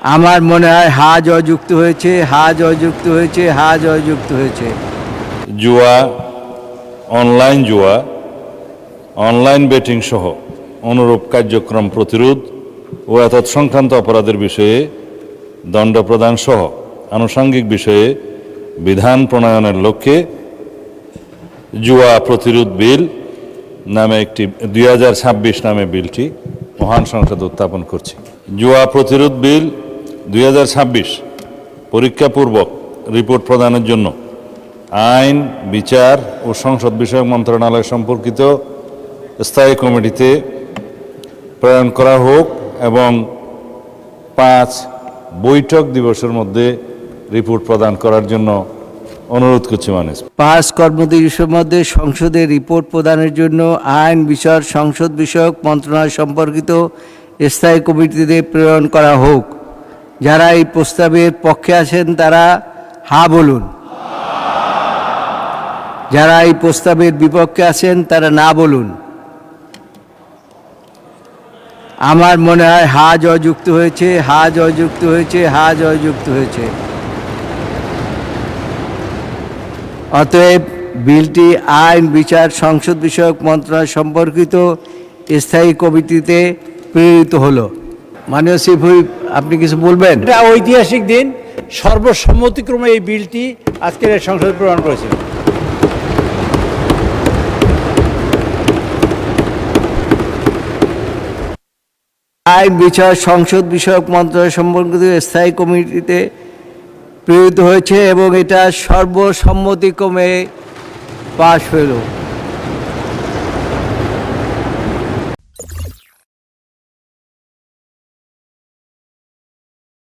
আমার মনে হয় হা জয়যুক্ত হয়েছে, হা জয়যুক্ত হয়েছে, হা জয়যুক্ত হয়েছে। জুয়া, অনলাইন জুয়া, অনলাইন বেটিং সহ অনুরূপ কার্যক্রম প্রতিরোধ ও সংক্রান্ত অপরাধের বিষয়ে দণ্ড প্রদান সহ আনুষঙ্গিক বিষয়ে বিধান প্রণয়নের লক্ষ্যে জুয়া প্রতিরোধ বিল নামে একটি 2026 নামে বিলটি মহান সংসদে উত্থাপন করছি। জুয়া প্রতিরোধ বিল 2026 পরীক্ষাপূর্বক রিপোর্ট প্রদানের জন্য আইন, বিচার ও সংসদ বিষয়ক মন্ত্রণালয় সম্পর্কিত স্থায়ী কমিটিতে প্রেরণ করা হোক এবং 5 বৈঠক দিবসের মধ্যে রিপোর্ট প্রদান করার জন্য অনুরোধ করছি। 5 কর্মদিবসের মধ্যে সংসদে রিপোর্ট প্রদানের জন্য আইন, বিচার, সংসদ বিষয়ক মন্ত্রণালয় সম্পর্কিত স্থায়ী কমিটিতে প্রেরণ করা হোক। যারা এই প্রস্তাবের পক্ষে আছেন তারা হা বলুন, যারা এই প্রস্তাবের বিপক্ষে আছেন তারা না বলুন। আমার মনে হয় হা জয়যুক্ত হয়েছে, হা জয়যুক্ত হয়েছে, হা জয়যুক্ত হয়েছে। অতএব বিলটি আইন, বিচার, সংসদ বিষয়ক মন্ত্রণালয় সম্পর্কিত স্থায়ী কমিটিতে প্রেরিত হলো। মাননীয় চিফ হুইপ, আপনি কিছু বলবেন? এটা ঐতিহাসিক দিন, সর্বসম্মতিক্রমে এই বিলটি আজকের সংসদে প্রেরণ করেছে। আইন, বিচার, সংসদ বিষয়ক মন্ত্রণালয় সম্পর্কিত স্থায়ী কমিটিতে প্রেরিত হয়েছে এবং এটা সর্বসম্মতিক্রমে পাশ হলো।